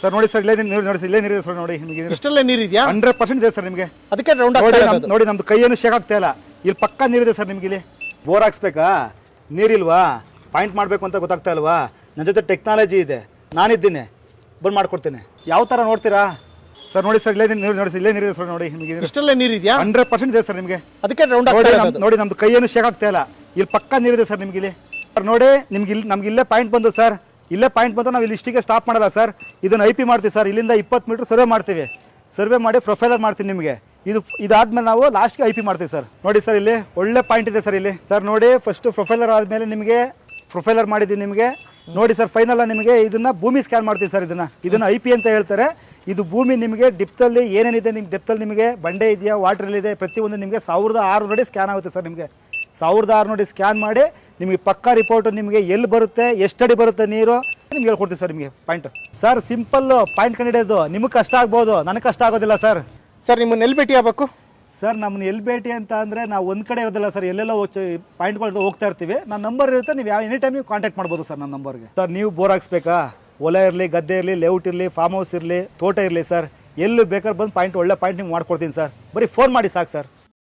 Sir ನೋಡಿ sir, ಇಲ್ಲೇ ನೀರು ನೋಡಿ ಸರ್, ಇಲ್ಲೇ ನೀರಿದೆ ಸರ್ ನೋಡಿ ನಿಮಗೆ. ಇಷ್ಟಲ್ಲೇ ನೀರಿದೆಯಾ? 100% ಇದೆ ಸರ್ ನಿಮಗೆ. ಅದಕ್ಕೆ ರೌಂಡ್ ನೋಡಿ ನಮ್ದು ಕೈಯನ್ನು ಶೇಕ್ ಆಗ್ತಾ ಇಲ್ಲ. ಇಲ್ಲಿ ಪಕ್ಕ ನೀರಿದೆ ಸರ್ ನಿಮ್ಗೆ. ಇಲ್ಲಿ ಬೋರ್ ಹಾಕ್ಸ್ಬೇಕಾ? ನೀರಿಲ್ವಾ? ಪಾಯಿಂಟ್ ಮಾಡಬೇಕು ಅಂತ ಗೊತ್ತಾಗ್ತಾ ಇಲ್ವಾ? ನನ್ನ ಜೊತೆ ಟೆಕ್ನಾಲಜಿ ಇದೆ, ನಾನಿದ್ದೀನಿ, ಬಂದು ಮಾಡ್ಕೊಡ್ತೇನೆ. ಯಾವ ಥರ ನೋಡ್ತೀರಾ ಸರ್? ನೋಡಿ ಸರ್, ಇಲ್ಲೇ ನೀರು ನೋಡಿ ಸರ್, ಇಲ್ಲೇ ನೀರಿದೆ ಸರ್ ನೋಡಿ ನಿಮಗೆ. ಇಷ್ಟಲ್ಲೇ ನೀರಿದೆಯಾ? 100% ಇದೆ ಸರ್ ನಿಮಗೆ. ಅದಕ್ಕೆ ರೌಂಡ್ ನೋಡಿ ನಮ್ದು ಕೈಯನ್ನು ಶೇಕ್ ಆಗ್ತಾ ಇಲ್ಲ. ಇಲ್ಲಿ ಪಕ್ಕ ನೀರಿದೆ ಸರ್ ನಿಮ್ಗೆ. ಇಲ್ಲಿ ಸರ್ ನೋಡಿ ನಮ್ಗೆ ಇಲ್ಲೇ ಪಾಯಿಂಟ್ ಬಂದು ಸರ್, ಇಲ್ಲೇ ಪಾಯಿಂಟ್ ಬಂದು ನಾವು ಇಲ್ಲಿ ಇಷ್ಟಿಗೆ ಸ್ಟಾಪ್ ಮಾಡಲ್ಲ ಸರ್. ಇದನ್ನು IP ಮಾಡ್ತೀವಿ ಸರ್. ಇಲ್ಲಿಂದ 20 ಮೀಟರ್ ಸರ್ವೆ ಮಾಡ್ತೀವಿ. ಸರ್ವೆ ಮಾಡಿ ಪ್ರೊಫೈಲರ್ ಮಾಡ್ತೀವಿ ನಿಮಗೆ. ಇದಾದ್ಮೇಲೆ ನಾವು ಲಾಸ್ಟ್ಗೆ IP ಮಾಡ್ತೀವಿ ಸರ್. ನೋಡಿ ಸರ್, ಇಲ್ಲಿ ಒಳ್ಳೆ ಪಾಯಿಂಟ್ ಇದೆ ಸರ್. ಇಲ್ಲಿ ಸರ್ ನೋಡಿ, ಫಸ್ಟ್ ಪ್ರೊಫೈಲರ್ ಆದಮೇಲೆ ನಿಮಗೆ ಪ್ರೊಫೈಲರ್ ಮಾಡಿದ್ದೀವಿ ನಿಮಗೆ. ನೋಡಿ ಸರ್, ಫೈನಲ್ ನಿಮಗೆ ಇದನ್ನ ಭೂಮಿ ಸ್ಕ್ಯಾನ್ ಮಾಡ್ತೀವಿ ಸರ್. ಇದನ್ನ IP ಅಂತ ಹೇಳ್ತಾರೆ. ಇದು ಭೂಮಿ ನಿಮಗೆ ಡಿಪ್ತಲ್ಲಿ ಏನೇನಿದೆ, ನಿಮ್ಗೆ ಡೆಪ್ತಲ್ಲಿ ನಿಮಗೆ ಬಂಡೆ ಇದೆಯಾ, ವಾಟರ್ ಇದೆ, ಪ್ರತಿಯೊಂದು ನಿಮಗೆ 1600 ಅಡಿ ಸ್ಕ್ಯಾನ್ ಆಗುತ್ತೆ ಸರ್. ನಿಮಗೆ 1600 ಅಡಿ ಸ್ಕ್ಯಾನ್ ಮಾಡಿ ನಿಮಗೆ ಪಕ್ಕಾ ರಿಪೋರ್ಟ್ ನಿಮಗೆ ಎಲ್ಲಿ ಬರುತ್ತೆ, ಎಷ್ಟಡಿ ಬರುತ್ತೆ ನೀರು ನಿಮ್ಗೆ ಹೇಳ್ಕೊಡ್ತೀವಿ ಸರ್. ನಿಮಗೆ ಪಾಯಿಂಟ್ ಸರ್ ಸಿಂಪಲ್ ಪಾಯಿಂಟ್ ಕಂಡಿಡಿಯೋದು ನಿಮಗೆ ಕಷ್ಟ ಆಗ್ಬೋದು, ನನಗೆ ಕಷ್ಟ ಆಗೋದಿಲ್ಲ ಸರ್. ಸರ್ ನಿಮ್ಮನ್ನ ಎಲ್ಲಿ ಭೇಟಿ ಆಗಬೇಕು ಸರ್? ನಮ್ಮನ್ನ ಎಲ್ಲಿ ಭೇಟಿ ಅಂತ ಅಂದರೆ ನಾವು ಒಂದು ಕಡೆ ಇರೋದಿಲ್ಲ ಸರ್, ಎಲ್ಲೆಲ್ಲ ಪಾಯಿಂಟ್ಗಳು ಹೋಗ್ತಾ ಇರ್ತೀವಿ. ನನ್ನ ನಂಬರ್ ಇರುತ್ತೆ, ನೀವು ಎನಿ ಟೈಮ್ ನೀವು ಕಾಂಟ್ಯಾಕ್ಟ್ ಮಾಡ್ಬೋದು ಸರ್ ನನ್ನ ನಂಬರ್ಗೆ. ಸರ್ ನೀವು ಬೋರ್ ಹಾಕ್ಸ್ಬೇಕಾ? ಹೊಲ ಇರಲಿ, ಗದ್ದೆ ಇರಲಿ, ಲೇಔಟ್ ಇರಲಿ, ಫಾರ್ಮ್ ಹೌಸ್ ಇರಲಿ, ತೋಟ ಇರಲಿ ಸರ್, ಎಲ್ಲಿ ಬೇಕಾದ್ರೆ ಬಂದು ಪಾಯಿಂಟ್ ಒಳ್ಳೆ ಪಾಯಿಂಟ್ ನಿಮ್ಗೆ ಮಾಡ್ಕೊಡ್ತೀನಿ ಸರ್. ಬರೀ ಫೋನ್ ಮಾಡಿ ಸಾಕು ಸರ್.